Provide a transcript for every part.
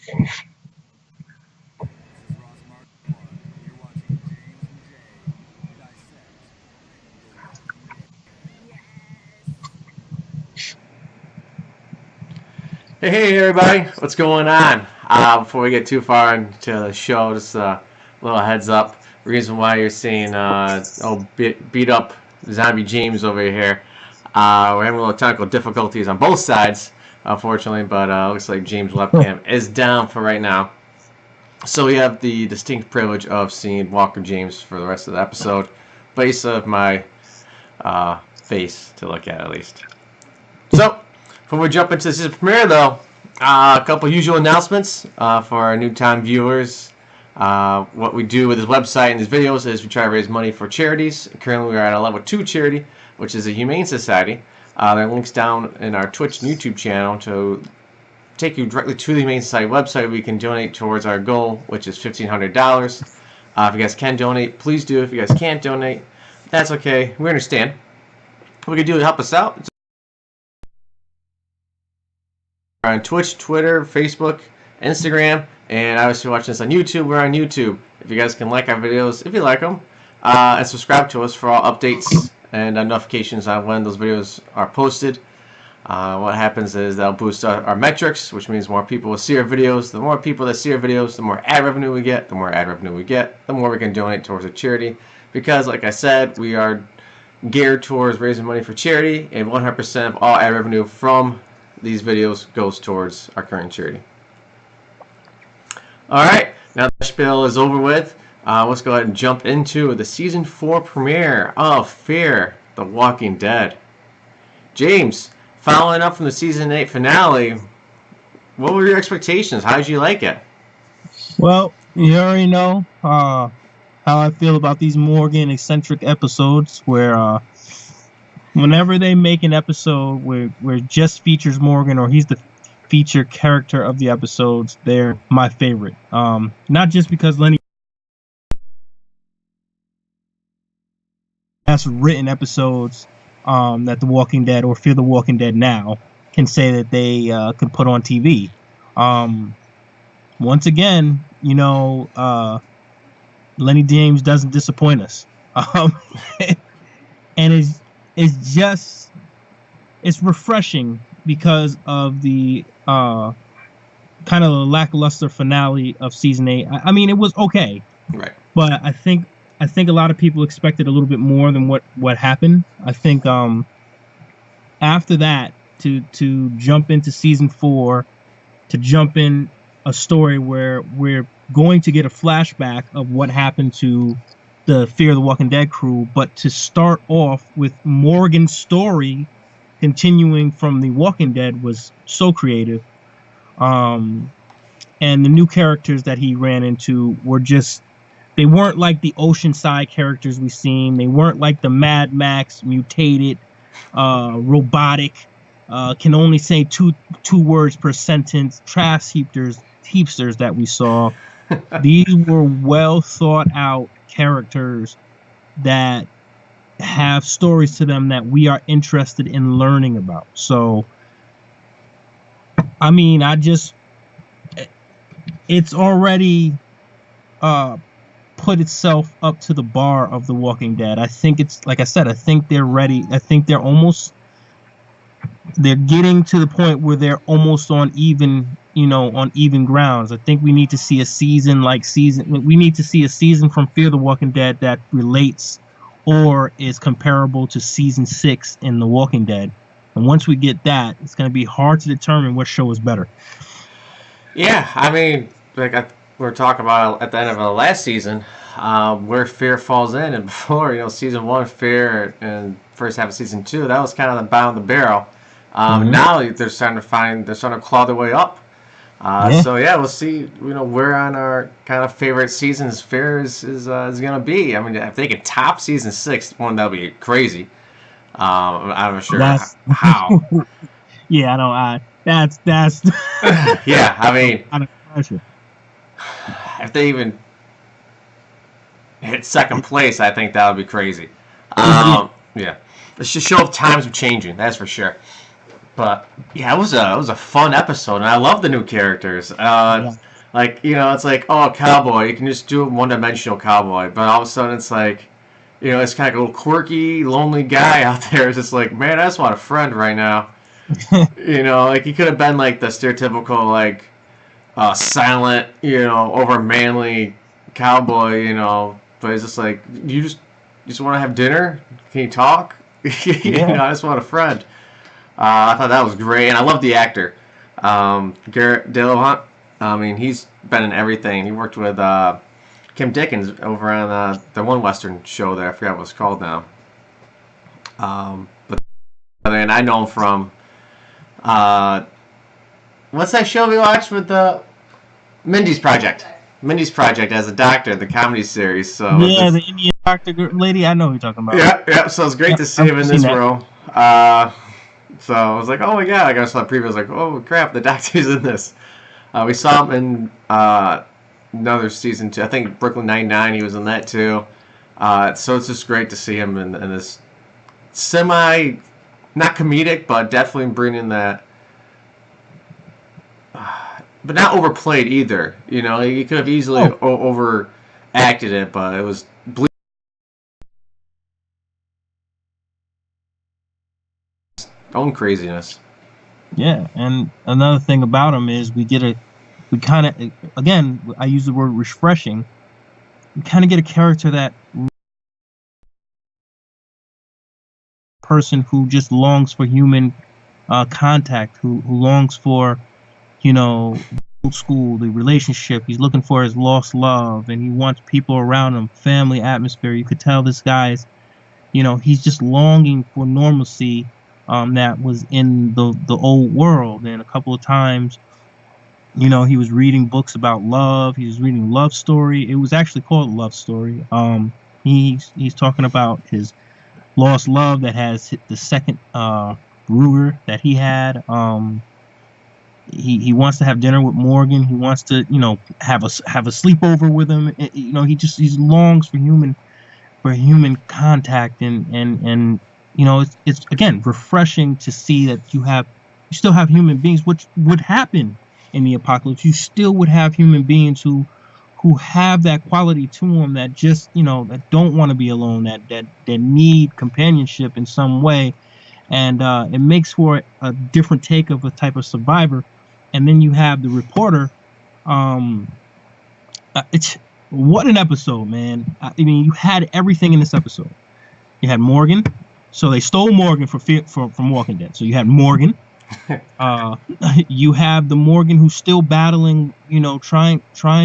Hey, everybody, what's going on? Before we get too far into the show, just a little heads up. Reason why you're seeing beat up zombie James over here. We're having a little technical difficulties on both sides, unfortunately, but looks like James' webcam is down for right now. So we have the distinct privilege of seeing Walker James for the rest of the episode, base of my face to look at least. So, before we jump into the season premiere, though, a couple usual announcements for our new-time viewers. What we do with this website and these videos is we try to raise money for charities. Currently, we are at a level 2 charity, which is the Humane Society. There are links down in our Twitch and YouTube channel to take you directly to the Humane Society website where you can donate towards our goal, which is $1,500. If you guys can donate, please do. If you guys can't donate, that's okay. We understand. What we can do to help us out, on Twitch, Twitter, Facebook, Instagram, and obviously watching this on YouTube. We're on YouTube. If you guys can like our videos, if you like them, and subscribe to us for all updates and notifications on when those videos are posted. What happens is that'll boost our metrics, which means more people will see our videos. The more people that see our videos, the more ad revenue we get. The more ad revenue we get, the more we can donate towards a charity. Because, like I said, we are geared towards raising money for charity, and 100% of all ad revenue from these videos goes towards our current charity. Alright, now the spiel is over with. Let's go ahead and jump into the Season 4 premiere of Fear the Walking Dead. James, following up from the Season 8 finale, what were your expectations? How did you like it? Well, you already know how I feel about these Morgan-eccentric episodes where whenever they make an episode where just features Morgan or he's the featured character of the episodes, they're my favorite. Not just because Lenny has written episodes that The Walking Dead or Fear the Walking Dead now can say that they could put on TV. Once again, you know, Lenny James doesn't disappoint us. And it's refreshing because of the kind of lackluster finale of Season 8. I mean, it was okay, right? But I think a lot of people expected a little bit more than what happened. I think after that, to jump into Season 4, to jump in a story where we're going to get a flashback of what happened to the Fear the Walking Dead crew, but to start off with Morgan's story continuing from The Walking Dead was so creative. And the new characters that he ran into were just, they weren't like the Oceanside characters we've seen. They weren't like the Mad Max mutated, robotic, can only say two words per sentence, trash heapsters that we saw. These were well thought out characters that have stories to them that we are interested in learning about. So, I mean, it's already put itself up to the bar of The Walking Dead. I think it's, like I said, I think they're ready. I think they're getting to the point where they're almost on even grounds. I think we need to see a season from Fear the Walking Dead that relates or is comparable to Season 6 in The Walking Dead. And once we get that, it's going to be hard to determine what show is better. Yeah, I mean, like we were talking about at the end of the last season, where Fear falls in. And before, Season 1, Fear, and first half of Season 2, that was kind of the bottom of the barrel. Now they're starting to claw their way up. So yeah, we'll see. Where on our kind of favorite seasons Fear is gonna be. I mean, if they could top Season 6, that'll be crazy. I'm not sure how. Yeah, I know. That's. Yeah, I mean, out of pressure. If they even hit second place, I think that would be crazy. Yeah, it's just show of times are changing. That's for sure. But yeah, it was a fun episode, and I love the new characters. Yeah. Like it's like, oh, cowboy, you can just do a one-dimensional cowboy, but all of a sudden it's like, it's kind of a little quirky, lonely guy out there. It's just like, man, I just want a friend right now. Like he could have been like the stereotypical like silent, over manly cowboy, but it's just like you just want to have dinner. Can you talk? I just want a friend. I thought that was great, and I love the actor, Garrett Dillahunt. I mean, he's been in everything. He worked with Kim Dickens over on the one Western show there. I forgot what it's called now. But and I know him from what's that show we watched with Mindy's Project? Mindy's Project as a doctor, the comedy series. So yeah, the Indian doctor lady. I know who you're talking about. Yeah. So it's great to see him in this role. So I was like, oh my god! I guess the preview. I was like, oh crap, the doctor's in this. We saw him in another season 2. I think Brooklyn Nine-Nine. He was in that too. So it's just great to see him in this semi, not comedic, but definitely bringing that. But not overplayed either. He could have easily overacted it, but it was own craziness. Yeah, and another thing about him is we kind of, again, I use the word refreshing. We kind of get a character that person who just longs for human contact, who longs for, old school, the relationship. He's looking for his lost love, and he wants people around him, family atmosphere. You could tell this guy's, he's just longing for normalcy. That was in the old world, and a couple of times, he was reading books about love. He was reading Love Story. It was actually called Love Story. He's talking about his lost love that has hit the second Ruger that he had. He wants to have dinner with Morgan. He wants to have a sleepover with him. He longs for human contact, and it's again refreshing to see that you still have human beings, which would happen in the apocalypse. You still would have human beings who have that quality to them, that just that don't want to be alone, that need companionship in some way, and it makes for a different take of a type of survivor. And then you have the reporter. It's what an episode, man. I mean, you had everything in this episode. You had Morgan. So they stole Morgan from Walking Dead. So you had Morgan. You have the Morgan who's still battling, trying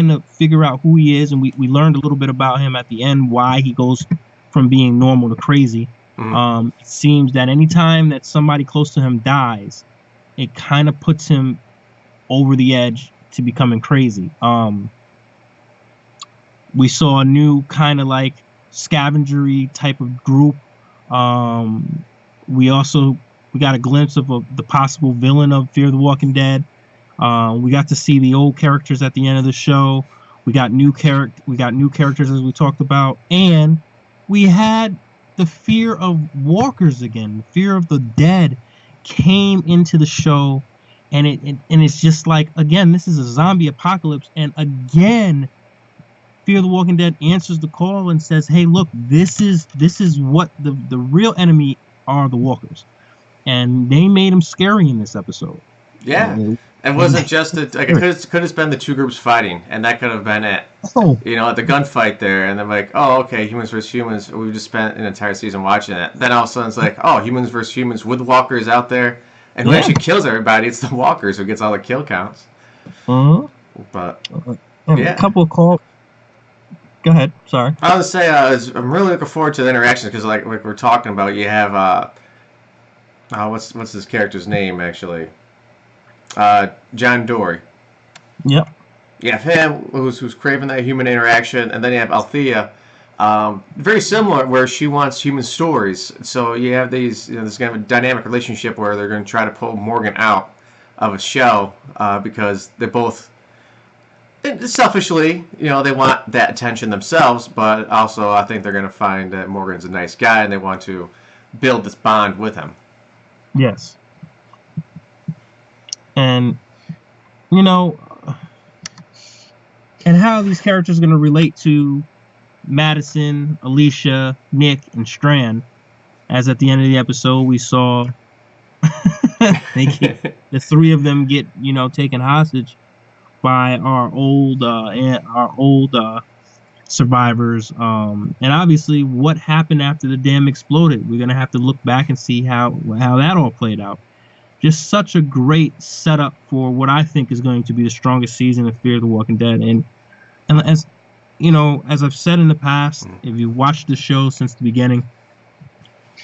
to figure out who he is. And we learned a little bit about him at the end, why he goes from being normal to crazy. Mm-hmm. It seems that anytime that somebody close to him dies, it kind of puts him over the edge to becoming crazy. We saw a new kind of like scavengery type of group. We got a glimpse of the possible villain of Fear the Walking Dead. We got to see the old characters at the end of the show. We got new characters as we talked about, and we had the fear of walkers again. The fear of the dead came into the show, and it's just like, again, this is a zombie apocalypse, and again, Fear the Walking Dead answers the call and says, hey, look, this is what the real enemy are, the walkers. And they made them scary in this episode. Yeah. It wasn't just it could have been the two groups fighting, and that could have been it. Oh. At the gunfight there, and they're like, oh, okay, humans versus humans. We've just spent an entire season watching it. Then all of a sudden it's like, oh, humans versus humans with walkers out there. And who actually kills everybody? It's the walkers who gets all the kill counts. Uh-huh. But, yeah. A couple of calls. Go ahead. Sorry. I was going to say, I'm really looking forward to the interactions, because like we're talking about, you have, what's his character's name, actually? John Dory. Yep. You have him, who's craving that human interaction, and then you have Althea, very similar, where she wants human stories. So you have these, this kind of a dynamic relationship where they're going to try to pull Morgan out of a shell, because they both, selfishly, they want that attention themselves, but also I think they're going to find that Morgan's a nice guy, and they want to build this bond with him. Yes. And you know, and how these characters are going to relate to Madison, Alicia, Nick, and Strand. As at the end of the episode, we saw the three of them get, taken hostage by our old survivors. And obviously, what happened after the dam exploded? We're gonna have to look back and see how that all played out. Just such a great setup for what I think is going to be the strongest season of Fear the Walking Dead. And as as I've said in the past, if you watched the show since the beginning,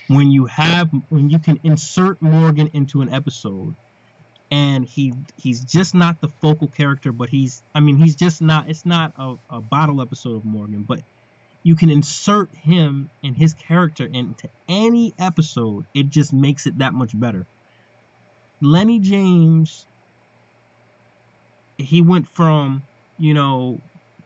when you can insert Morgan into an episode, and he's just not the focal character, but he's just not. It's not a bottle episode of Morgan, but you can insert him and his character into any episode. It just makes it that much better. Lenny James, he went from,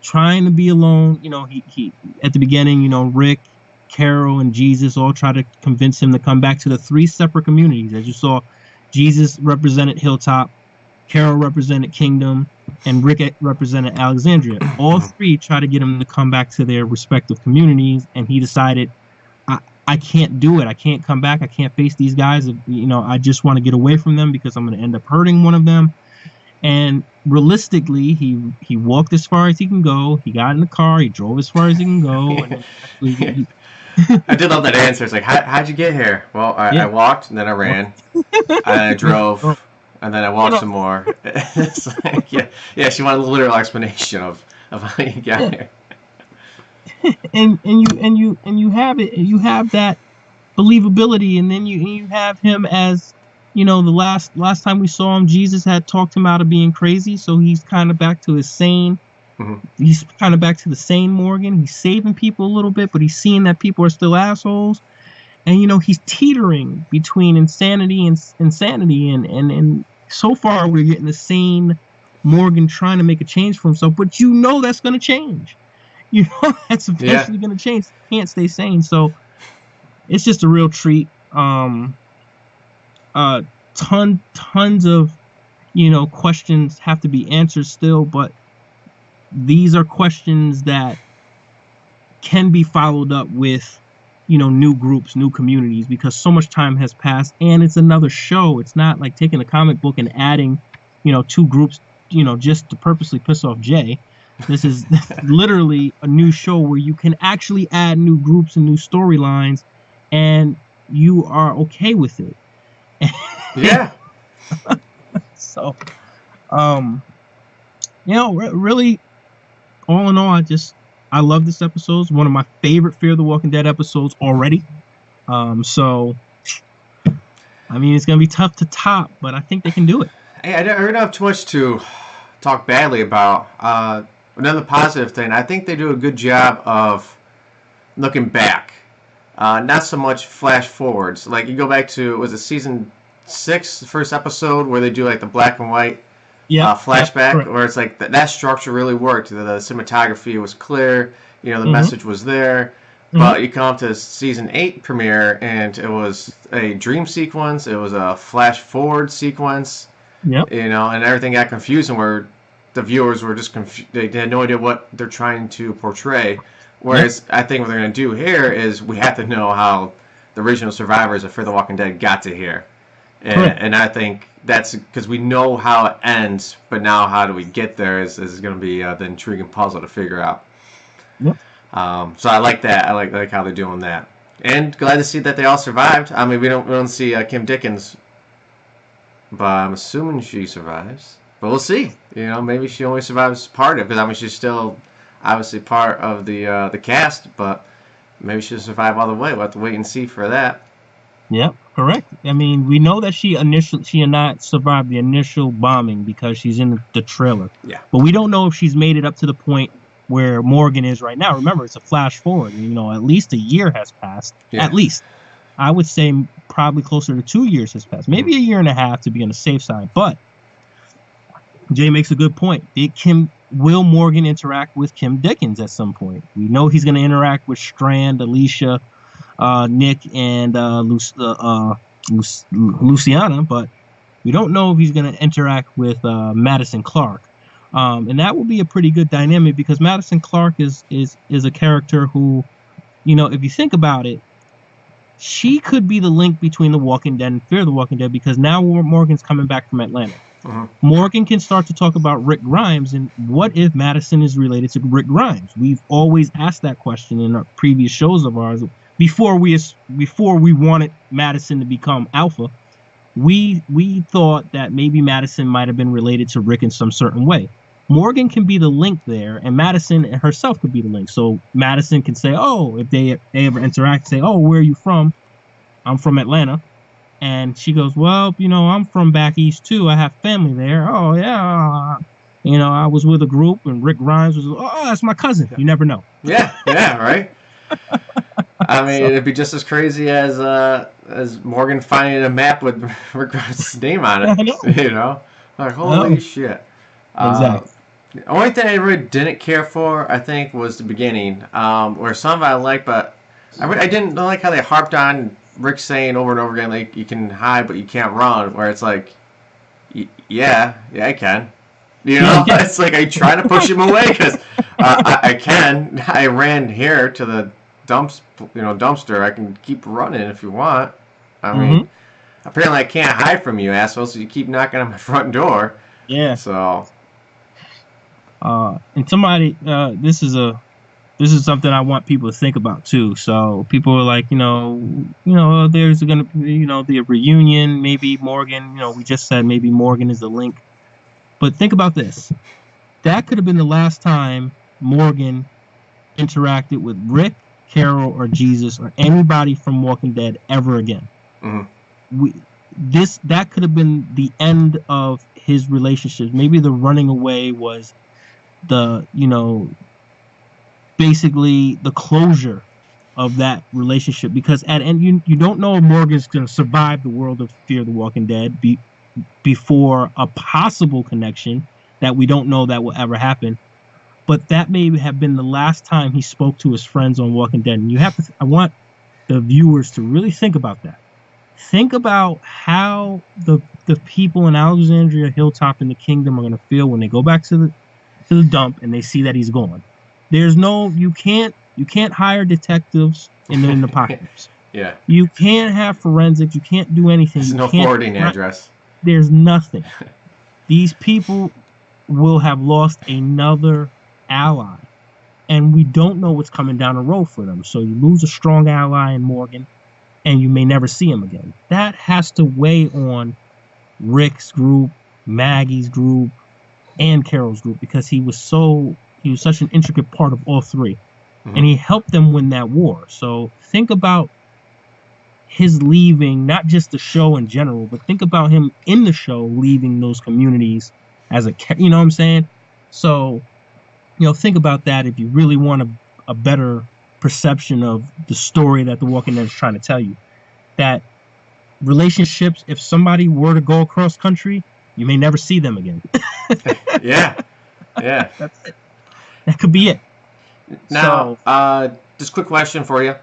trying to be alone. He at the beginning, Rick, Carol, and Jesus all try to convince him to come back to the three separate communities. As you saw, Jesus represented Hilltop, Carol represented Kingdom, and Rick represented Alexandria. All three try to get him to come back to their respective communities, and he decided, I can't do it. I can't come back. I can't face these guys. I just want to get away from them because I'm going to end up hurting one of them. And realistically, he walked as far as he can go. He got in the car. He drove as far as he can go. And then I did love that answer. It's like, how'd you get here? Well, I walked, and then I ran, and I drove, and then I walked some more. It's like, yeah. She wanted a literal explanation of how you got here. And you have it. You have that believability, and then you have him as, the last time we saw him, Jesus had talked him out of being crazy, so he's kind of back to his sane. Mm-hmm. He's kind of back to the sane Morgan. He's saving people a little bit, but he's seeing that people are still assholes, and he's teetering between insanity and insanity, and so far we're getting the sane Morgan trying to make a change for himself, but that's going to change. That's eventually going to change. He can't stay sane. So it's just a real treat. Tons of, questions have to be answered still, but these are questions that can be followed up with, new groups, new communities, because so much time has passed, and it's another show. It's not like taking a comic book and adding, two groups, just to purposely piss off Jay. This is literally a new show where you can actually add new groups and new storylines, and you are okay with it. Yeah. So, really, all in all, I love this episode. It's one of my favorite Fear the Walking Dead episodes already. So, it's gonna be tough to top, but I think they can do it. Hey, I don't have too much to talk badly about. Another positive thing, I think they do a good job of looking back, not so much flash forwards. Like, you go back to, was it season 6, the first episode, where they do like the black and white flashback, where it's like that structure really worked. The cinematography was clear, the message was there. But you come up to season 8 premiere, and it was a dream sequence, it was a flash forward sequence, and everything got confusing, where the viewers were just confused. They had no idea what they're trying to portray. Whereas I think what they're going to do here is we have to know how the original survivors of Fear the Walking Dead got to here. And I think that's because we know how it ends, but now how do we get there is going to be the intriguing puzzle to figure out. Yep. So I like that. I like how they're doing that. And glad to see that they all survived. I mean, we don't see Kim Dickens, but I'm assuming she survives. But we'll see. Maybe she only survives part of it, because she's still obviously part of the cast, but maybe she'll survive all the way. We'll have to wait and see for that. Yep, correct. We know that she had not survived the initial bombing because she's in the trailer. Yeah. But we don't know if she's made it up to the point where Morgan is right now. Remember, it's a flash forward. At least a year has passed. Yeah. At least. I would say probably closer to 2 years has passed. Maybe a year and a half to be on the safe side. But Jay makes a good point. Will Morgan interact with Kim Dickens at some point? We know he's going to interact with Strand, Alicia, Nick, and Luciana, but We don't know if he's going to interact with Madison Clark. And that will be a pretty good dynamic because Madison Clark is a character who, you know, if you think about it, she could be the link between The Walking Dead and Fear the Walking Dead because now Morgan's coming back from Atlanta. Morgan can start to talk about Rick Grimes, and what if Madison is related to Rick Grimes? We've always asked that question in our previous shows of ours. Before we wanted Madison to become Alpha, we thought that maybe Madison might have been related to Rick in some certain way. Morgan can be the link there, and Madison herself could be the link. So Madison can say, oh, if they ever interact, say, oh, where are you from? I'm from Atlanta. And she goes, well, you know, I'm from back east, too. I have family there. Oh, yeah. You know, I was with a group, and Rick Grimes was, oh, that's my cousin. You never know. Yeah, right? I mean, it'd be just as crazy as Morgan finding a map with Rick Grimes' name on it. You know? Like, holy shit. Exactly. The only thing I really didn't care for, I think, was the beginning, where some of it I liked, but I didn't like how they harped on Rick saying over and over again, like, you can hide, but you can't run, where it's like, yeah, I can. You know, it's like I try to push him away because I can. I ran here to the dumpster. I can keep running if you want. I mean, apparently I can't hide from you, asshole, so you keep knocking on my front door. Yeah. So. And somebody, this is something I want people to think about too. So people are like, there's gonna be, the reunion, maybe Morgan. We just said maybe Morgan is the link, but think about this. That could have been the last time Morgan interacted with Rick, Carol, or Jesus, or anybody from Walking Dead ever again. That could have been the end of his relationship. Maybe the running away was basically the closure of that relationship, because at end you don't know if Morgan's going to survive the world of Fear the Walking Dead before a possible connection that we don't know that will ever happen. But that may have been the last time he spoke to his friends on Walking Dead. And I want the viewers to really think about that. Think about how the people in Alexandria, Hilltop, and the Kingdom are going to feel when they go back to the dump and they see that he's gone. You can't hire detectives in the apocalypse. Yeah. You can't have forensics. You can't do anything. There's no forwarding address. There's nothing. These people will have lost another ally, and we don't know what's coming down the road for them. So you lose a strong ally in Morgan, and you may never see him again. That has to weigh on Rick's group, Maggie's group, and Carol's group, because he was such an intricate part of all three, and he helped them win that war. So think about his leaving, not just the show in general, but think about him in the show leaving those communities as you know what I'm saying? So, think about that if you really want a better perception of the story that The Walking Dead is trying to tell you. That relationships, if somebody were to go across country, you may never see them again. Yeah. That's it. That could be it. Now, just a quick question for you.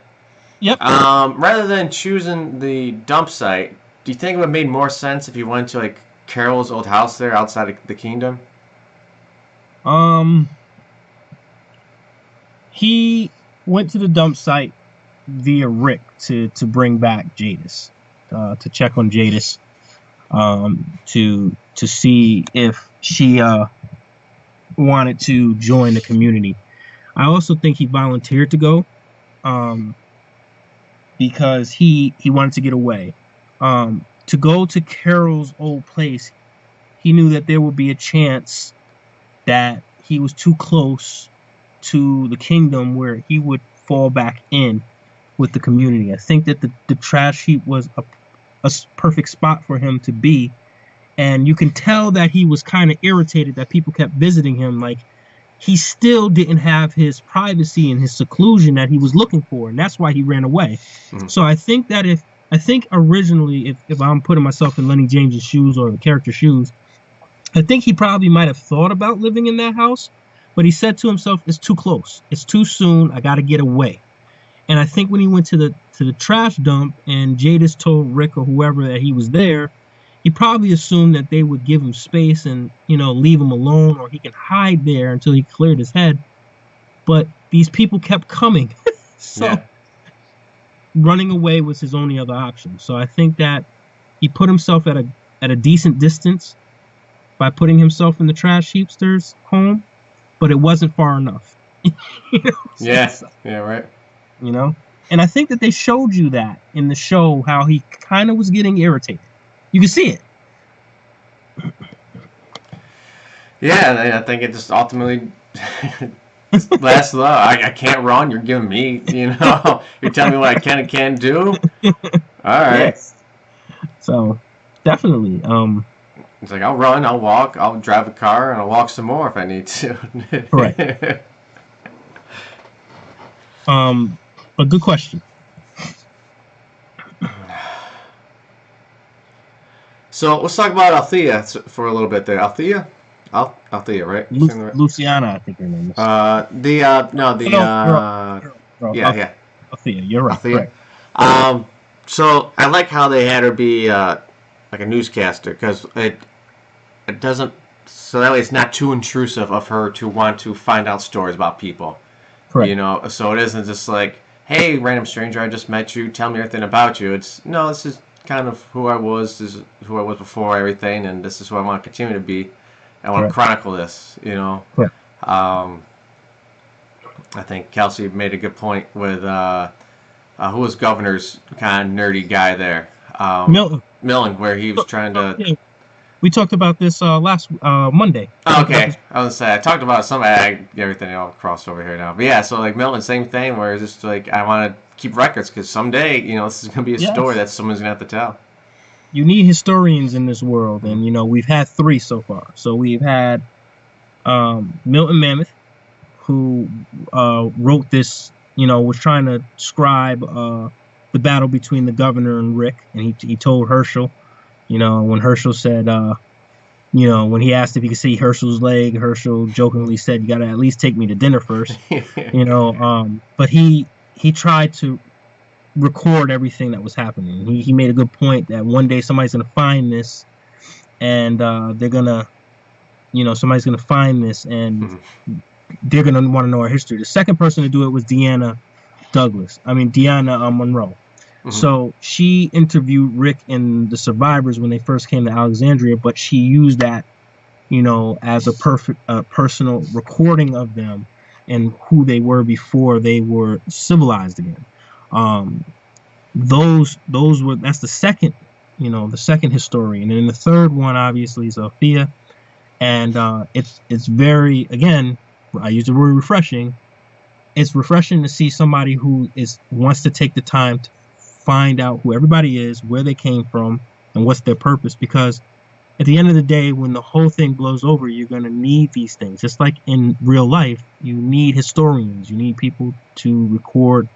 Yep. Rather than choosing the dump site, do you think it would have made more sense if you went to like Carol's old house there outside of the Kingdom? He went to the dump site via Rick to bring back Jadis, to check on Jadis, to see if she wanted to join the community. I also think he volunteered to go, because he wanted to get away. To go to Carol's old place, he knew that there would be a chance that he was too close to the Kingdom where he would fall back in with the community. I think that the trash heap was a perfect spot for him to be. And you can tell that he was kind of irritated that people kept visiting him. Like, he still didn't have his privacy and his seclusion that he was looking for. And that's why he ran away. So I think that originally, if I'm putting myself in Lenny James's shoes or the character's shoes, I think he probably might have thought about living in that house, but he said to himself, it's too close. It's too soon. I got to get away. And I think when he went to the trash dump and Jadis told Rick or whoever that he was there, he probably assumed that they would give him space and, leave him alone, or he can hide there until he cleared his head. But these people kept coming. So running away was his only other option. So I think that he put himself at a decent distance by putting himself in the trash heapster's home, but it wasn't far enough. Yeah, right. And I think that they showed you that in the show, how he kind of was getting irritated. You can see it. Yeah, and I think it just ultimately last low. I can't run. You're giving me, you're telling me what I can and can't do. All right. Yes. So definitely. It's like, I'll run, I'll walk, I'll drive a car, and I'll walk some more if I need to. Correct. But good question. So let's talk about Althea for a little bit there. Althea, right? Luciana, I think her name is. Yeah. Althea, you're right. Althea. So I like how they had her be like a newscaster, because it doesn't, so that way it's not too intrusive of her to want to find out stories about people. Correct. So it isn't just like, hey, random stranger, I just met you, tell me everything about you. It's, no, this is kind of who I was, this is who I was before everything, and this is who I want to continue to be. I want to chronicle this, Correct. I think Kelsey made a good point with who was Governor's kind of nerdy guy there. Milton, where he was trying to... Yeah. We talked about this last Monday. Oh, okay. I was gonna say, I talked about everything all crossed over here now. But yeah, so like Milton, same thing, where it's just like, I want to keep records, because someday, this is going to be a story that someone's going to have to tell. You need historians in this world, and, we've had 3 so far. So we've had Milton Mammoth, who wrote this, was trying to describe the battle between the governor and Rick, and he told Herschel, when Herschel said, when he asked if he could see Herschel's leg, Herschel jokingly said, "You got to at least take me to dinner first." But he tried to record everything that was happening. He made a good point that one day somebody's going to find this, and they're going to, somebody's going to find this, and they're going to want to know our history. The second person to do it was Deanna Monroe. So she interviewed Rick and the survivors when they first came to Alexandria, but she used that, as a perfect personal recording of them and who they were before they were civilized again. That's the second, the second historian, and then the third one obviously is Althea, and it's very, again, I use the word refreshing. It's refreshing to see somebody who wants to take the time to find out who everybody is, where they came from, and what's their purpose. Because at the end of the day, when the whole thing blows over, you're going to need these things. Just like in real life, you need historians. You need people to record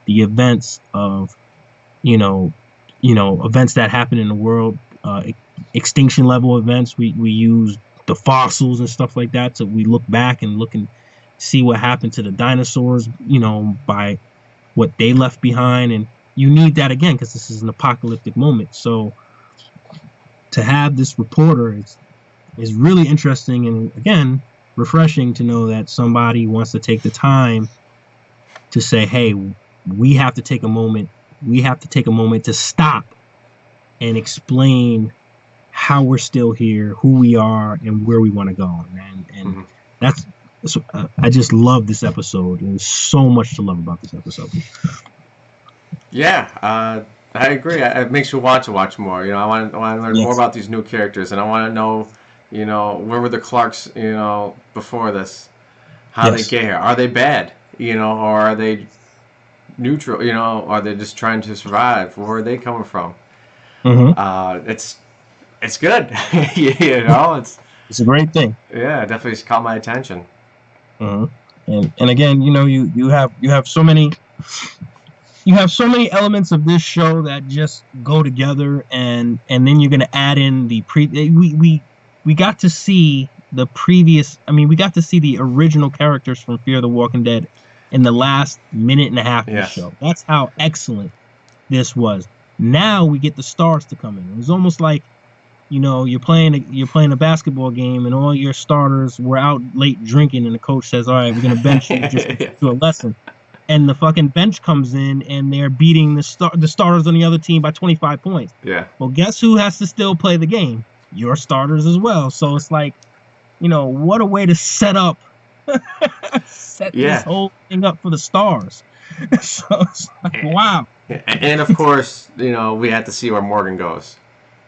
the events of, events that happen in the world, extinction level events. We use the fossils and stuff like that, so we look back and look and see what happened to the dinosaurs, by what they left behind. And you need that again, because this is an apocalyptic moment. So to have this reporter is really interesting, and again, refreshing to know that somebody wants to take the time to say, hey, we have to take a moment. We have to take a moment to stop and explain how we're still here, who we are, and where we want to go. And that's I just love this episode. There's so much to love about this episode. Yeah, I agree. It makes you want to watch more. I want to learn more about these new characters, and I want to know, where were the Clarks, before this? How they get here? Are they bad? Or are they neutral? Are they just trying to survive? Where are they coming from? It's good. It's a great thing. Yeah, it definitely caught my attention. And again, you have so many elements of this show that just go together, and then you're going to add in the we got to see the previous. We got to see the original characters from Fear the Walking Dead in the last minute and a half of the show. That's how excellent this was. Now we get the stars to come in. It was almost like you're playing a basketball game and all your starters were out late drinking, and the coach says, "All right, we're gonna bench you just to do a lesson." And the fucking bench comes in and they're beating the starters on the other team by 25 points. Yeah. Well, guess who has to still play the game? Your starters as well. So it's like, what a way to set this whole thing up for the stars. So it's like, wow. And of course, we have to see where Morgan goes.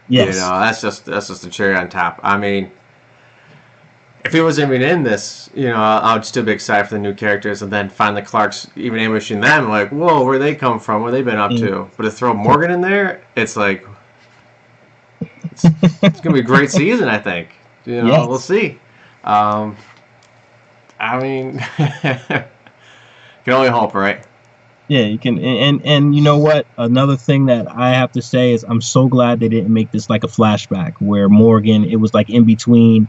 Yes. That's just the cherry on top. I mean, if he wasn't even in this, I would still be excited for the new characters, and then find the Clarks even ambushing them. Like, whoa, where they come from? What they been up to? But to throw Morgan in there, it's like it's gonna be a great season. I think. Yes. We'll see. I mean, can only hope, right? Yeah, you can, and you know what? Another thing that I have to say is I'm so glad they didn't make this like a flashback where Morgan. It was like in between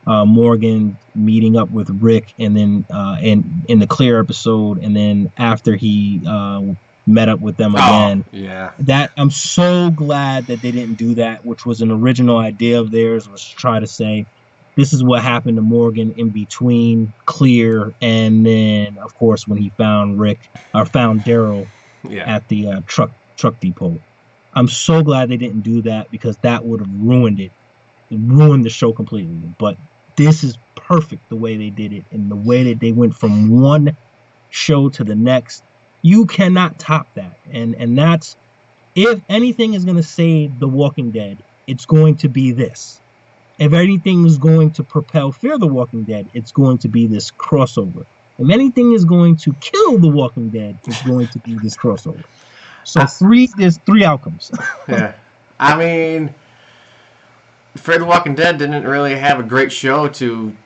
Morgan meeting up with Rick, and then in the Clear episode, and then after he met up with them again. Yeah. That I'm so glad that they didn't do that, which was an original idea of theirs, was to try to say this is what happened to Morgan in between Clear, and then of course when he found Daryl at the truck depot. I'm so glad they didn't do that, because that would have ruined it. It ruined the show completely. But this is perfect the way they did it, and the way that they went from one show to the next. You cannot top that. And that's, if anything is going to save The Walking Dead, it's going to be this. If anything is going to propel Fear the Walking Dead, it's going to be this crossover. If anything is going to kill The Walking Dead, it's going to be this crossover. So there's three outcomes. Yeah. I mean, Fear the Walking Dead didn't really have a great show to,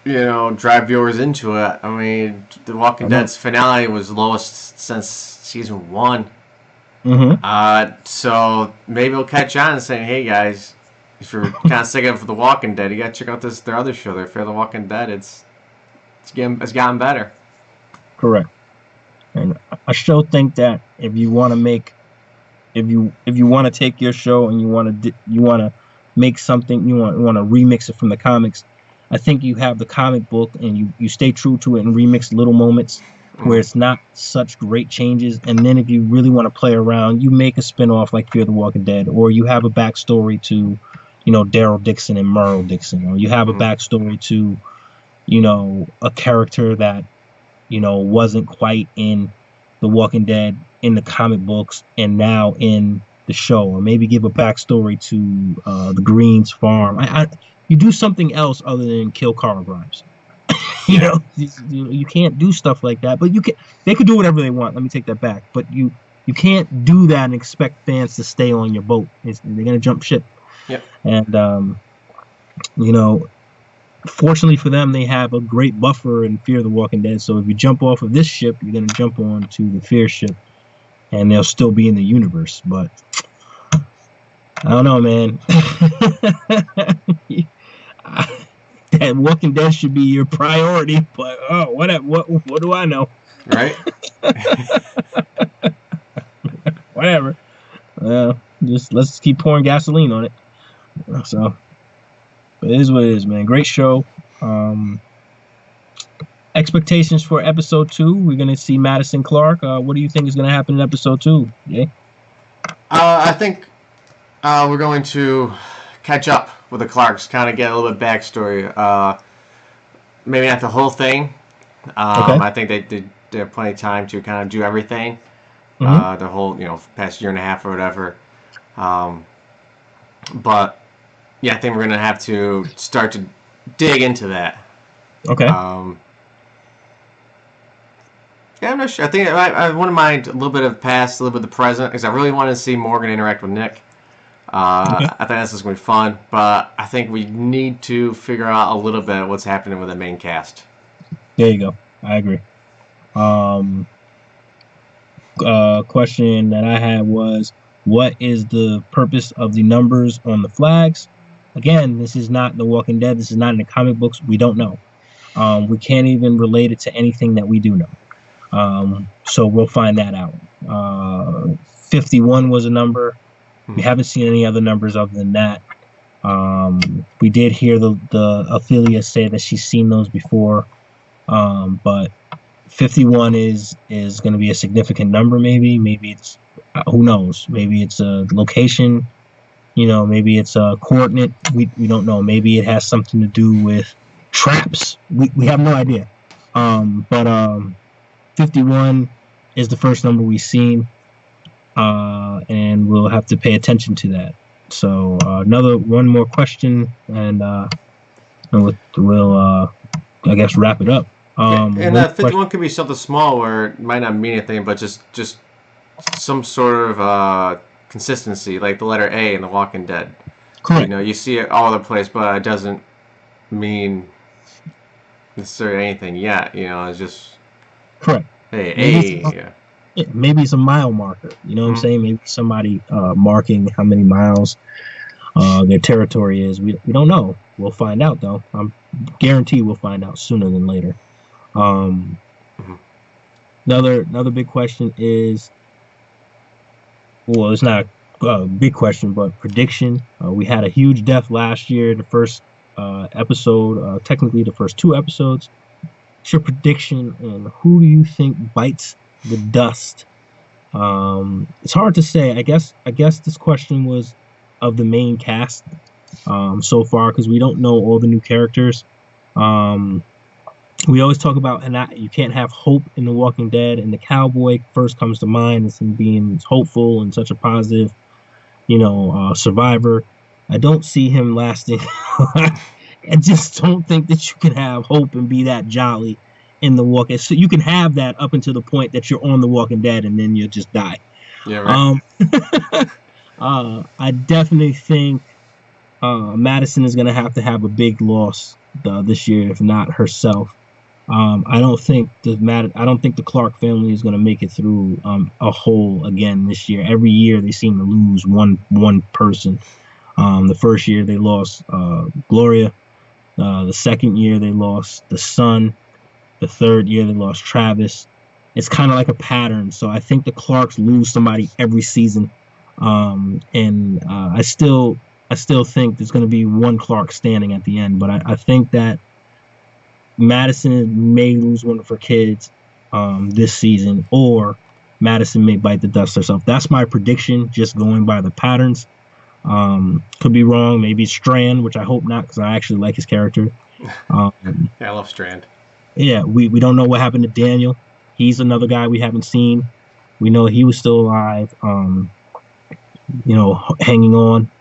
drive viewers into it. I mean, The Walking Dead's finale was lowest since season 1. Mm-hmm. So maybe we'll catch on and saying, hey guys, if you're kind of sick of The Walking Dead, you gotta check out their other show, their Fear the Walking Dead. It's gotten better. Correct. And I still think that if you want to take your show and you want to make something, you want to remix it from the comics, I think you have the comic book and you stay true to it and remix little moments where it's not such great changes. And then if you really want to play around, you make a spinoff like Fear the Walking Dead, or you have a backstory to, Daryl Dixon and Merle Dixon, or you have a backstory to, a character that, wasn't quite in The Walking Dead in the comic books and now in the show, or maybe give a backstory to the Greens farm. You do something else other than kill Carl Grimes. You can't do stuff like that, but they could do whatever they want. Let me take that back. But you can't do that and expect fans to stay on your boat. They're going to jump ship. Yep. And, fortunately for them, they have a great buffer in Fear the Walking Dead. So if you jump off of this ship, you're going to jump on to the Fear ship, and they'll still be in the universe. But I don't know, man. That Walking Dead should be your priority, but what do I know? Right? Whatever. Just let's keep pouring gasoline on it. So, but it is what it is, man. Great show. Expectations for episode 2. We're gonna see Madison Clark. What do you think is gonna happen in episode 2? Yeah. I think we're going to catch up with the Clarks, kind of get a little bit backstory. Maybe not the whole thing. Okay. I think they have plenty of time to kind of do everything. The whole, past year and a half or whatever. But yeah, I think we're going to have to start to dig into that. Okay. Yeah, I'm not sure. I think I wouldn't mind a little bit of the past, a little bit of the present, because I really want to see Morgan interact with Nick. I think this is going to be fun, but I think we need to figure out a little bit what's happening with the main cast. There you go. I agree. Question that I had was, what is the purpose of the numbers on the flags? Again, this is not The Walking Dead. This is not in the comic books. We don't know. We can't even relate it to anything that we do know. So we'll find that out. 51 was a number. We haven't seen any other numbers other than that. We did hear the Ophelia say that she's seen those before, but 51 is going to be a significant number. Maybe it's who knows. Maybe it's a location. Maybe it's a coordinate. We don't know. Maybe it has something to do with traps. We have no idea. But 51 is the first number we've seen, and we'll have to pay attention to that. So one more question, and we'll I guess wrap it up. And that 51 could be something small where it might not mean anything, but just some sort of consistency, like the letter A in The Walking Dead. Correct. You see it all over the place, but it doesn't mean necessarily anything yet. It's just correct. Hey, maybe it's a mile marker. You know what I'm saying? Maybe somebody marking how many miles their territory is. We don't know. We'll find out, though. I'm guaranteed we'll find out sooner than later. Another big question is, well, it's not a big question, but prediction. We had a huge death last year, the first episode, technically the first 2 episodes. What's your prediction, and who do you think bites the dust? It's hard to say. I guess this question was of the main cast so far, because we don't know all the new characters. We always talk about, and you can't have hope in The Walking Dead, and the cowboy first comes to mind as him being hopeful and such a positive, survivor. I don't see him lasting. I just don't think that you can have hope and be that jolly in The Walking Dead. So you can have that up until the point that you're on The Walking Dead, and then you'll just die. Yeah, right. I definitely think Madison is going to have a big loss this year, if not herself. I don't think the Clark family is going to make it through a whole again this year. Every year they seem to lose one person. The first year they lost Gloria. The second year they lost the son. The third year they lost Travis. It's kind of like a pattern. So I think the Clarks lose somebody every season. And I still think there's going to be one Clark standing at the end. But I think that Madison may lose one of her kids this season, or Madison may bite the dust herself. That's my prediction, just going by the patterns. Could be wrong. Maybe Strand, which I hope not, because I actually like his character. Yeah, I love Strand. Yeah, we don't know what happened to Daniel. He's another guy we haven't seen. We know he was still alive, hanging on.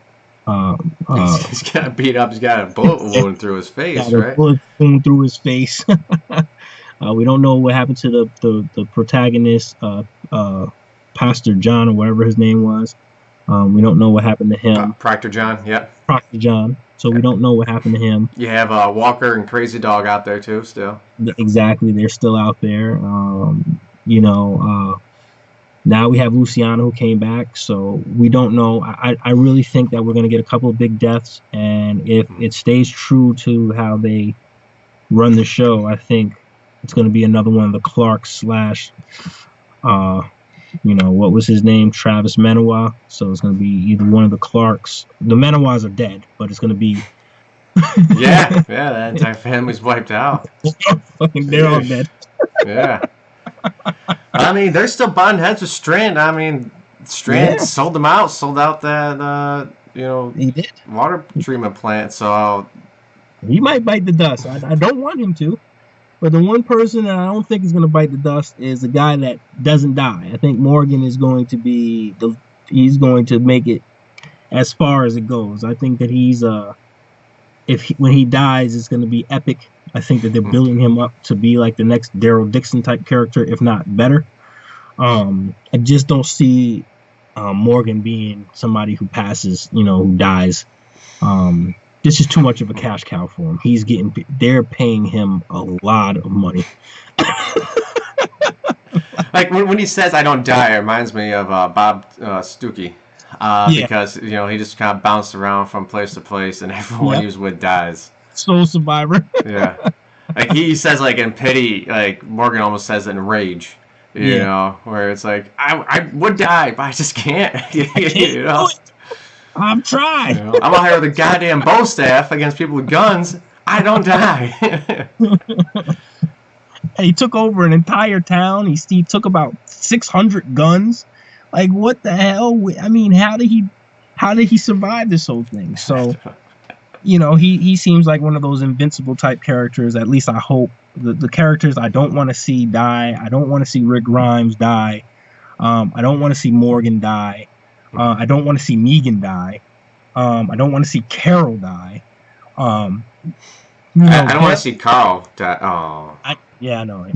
He's got beat up. He's got a bullet wound through his face, right? Bullet wound through his face. We don't know what happened to the protagonist, Pastor John, or whatever his name was. We don't know what happened to him. Proctor John, yeah. Proctor John. So we don't know what happened to him. You have Walker and Crazy Dog out there too, still. Exactly, they're still out there. Now we have Luciano, who came back, so we don't know. I really think that we're going to get a couple of big deaths, and if it stays true to how they run the show, I think it's going to be another one of the Clarks / what was his name? Travis Manawa. So it's going to be either one of the Clarks. The Manawas are dead, but it's going to be... yeah, that entire family's wiped out. They're all dead. Yeah. I mean, they're still butting heads with Strand. I mean, Strand sold out that, he did. Water treatment plant, so... He might bite the dust. I don't want him to. But the one person that I don't think is going to bite the dust is the guy that doesn't die. I think Morgan is going to be he's going to make it as far as it goes. I think that he's when he dies, it's going to be epic. I think that they're building him up to be like the next Daryl Dixon type character, if not better. I just don't see Morgan being somebody who passes, who dies. This is too much of a cash cow for him. They're paying him a lot of money. Like when he says "I don't die," it reminds me of Bob Stuckey, because he just kind of bounced around from place to place, and everyone he was with dies. Soul survivor. Yeah, like he says, like in pity, like Morgan almost says it in rage. You know, where it's like I would die, but I just can't. I'm trying. You know, I'm out here with a goddamn bow staff against people with guns. I don't die. And he took over an entire town. He took about 600 guns. Like, what the hell? I mean, how did he survive this whole thing? So, you know, he seems like one of those invincible type characters. At least I hope. The characters I don't want to see die. I don't want to see Rick Grimes die. I don't want to see Morgan die. I don't want to see Negan die. I don't want to see Carol die. I don't want to see Carl die. Oh. I know. Right?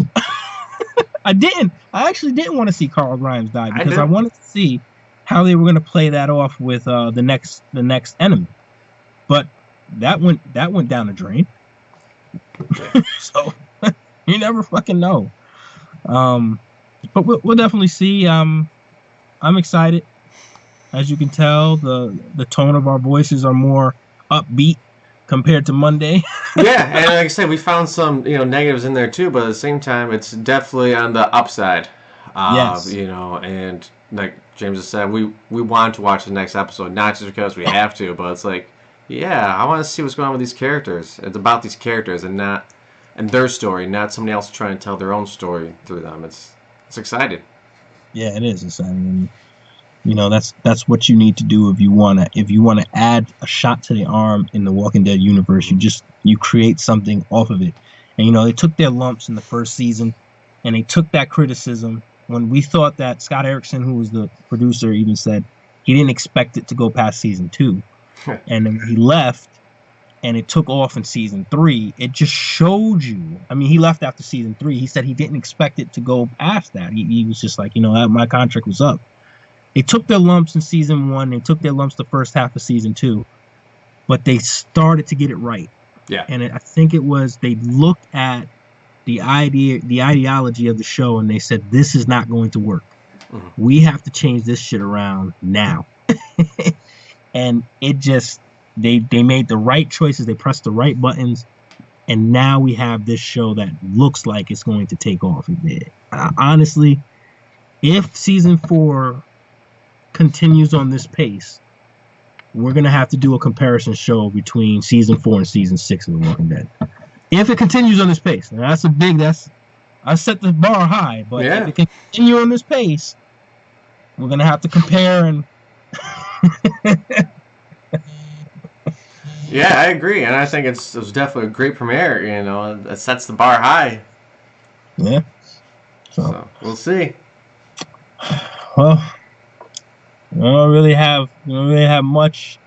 I actually didn't want to see Carl Grimes die because I wanted to see how they were going to play that off with the next enemy. But that went down the drain. So you never fucking know. But we'll definitely see. I'm excited. As you can tell, the tone of our voices are more upbeat compared to Monday. Yeah, and like I said, we found some negatives in there too, but at the same time, it's definitely on the upside. Yes. And like James has said, we want to watch the next episode, not just because we have to, but it's like, yeah, I want to see what's going on with these characters. It's about these characters and their story, not somebody else trying to tell their own story through them. It's exciting. Yeah, it is exciting. And, that's what you need to do if you wanna add a shot to the arm in the Walking Dead universe. You create something off of it. And they took their lumps in the first season, and they took that criticism when we thought that Scott Erickson, who was the producer, even said he didn't expect it to go past season 2. And then he left, and it took off in season 3. It just showed you. I mean, he left after season 3. He said he didn't expect it to go past that. He was just like, my contract was up. They took their lumps in season 1. They took their lumps the first half of season 2. But they started to get it right. Yeah. And I think it was they looked at the ideology of the show, and they said, this is not going to work. Mm-hmm. We have to change this shit around now. And it just, they made the right choices. They pressed the right buttons. And now we have this show that looks like it's going to take off. Honestly, if season 4 continues on this pace, we're going to have to do a comparison show between season 4 and season 6 of The Walking Dead. If it continues on this pace. Now I set the bar high, but if it can continue on this pace, we're going to have to compare and... Yeah, I agree, and I think it was definitely a great premiere. It sets the bar high. Yeah. So we'll see. Well, we don't really have much.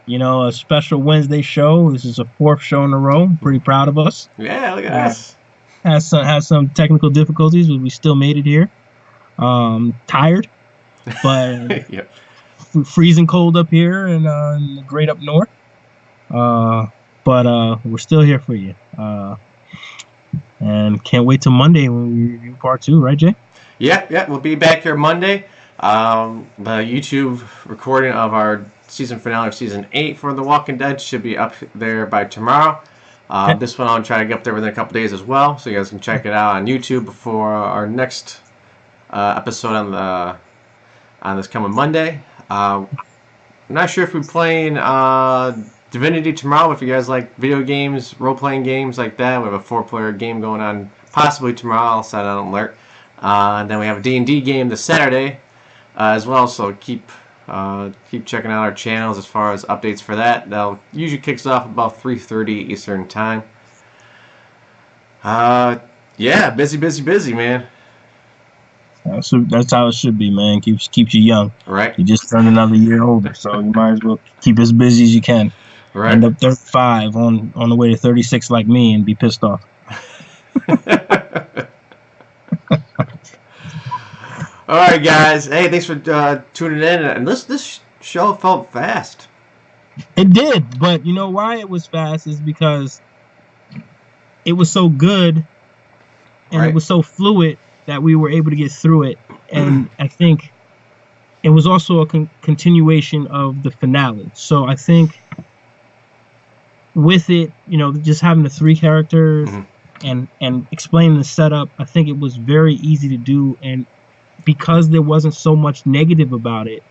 A special Wednesday show. This is a 4th show in a row. I'm pretty proud of us. Yeah, look at us. Has some technical difficulties, but we still made it here. Tired, but yep. Freezing cold up here and the great up north. But we're still here for you. And can't wait till Monday when we review part 2, right, Jay? Yeah, we'll be back here Monday. The YouTube recording of our season finale of season 8 for The Walking Dead should be up there by tomorrow. This one I'll try to get up there within a couple days as well, so you guys can check it out on YouTube before our next episode on this coming Monday. I'm not sure if we're playing Divinity tomorrow. If you guys like video games, role-playing games like that, we have a 4-player game going on possibly tomorrow. I'll set out an alert. And then we have a D&D game this Saturday as well, so keep checking out our channels as far as updates for that. That usually kicks off about 3:30 Eastern time. Yeah, busy, man. That's how it should be, man. Keeps you young. Right. You just turned another year older, so you might as well keep as busy as you can. Right. End up 35 on the way to 36 like me and be pissed off. All right, guys. Hey, thanks for tuning in. And this show felt fast. It did, but you know why it was fast is because it was so good and It was so fluid that we were able to get through it. And I think it was also a continuation of the finale. So I think with it, just having the 3 characters and explaining the setup, I think it was very easy to do. And because there wasn't so much negative about it,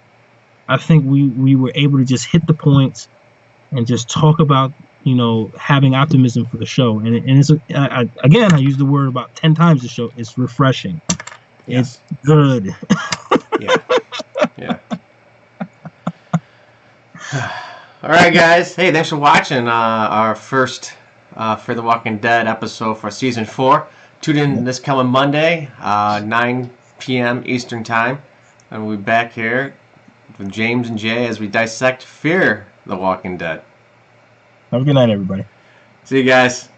I think we were able to just hit the points and just talk about, you know, having optimism for the show. And it's again, I use the word about 10 times the show. It's refreshing. Yes. It's good. Yeah. Yeah. All right, guys. Hey, thanks for watching our first For the Walking Dead episode for season 4. Tune in this coming Monday, 9 p.m. Eastern Time. And we'll be back here with James and Jay as we dissect Fear the Walking Dead. Have a good night, everybody. See you guys.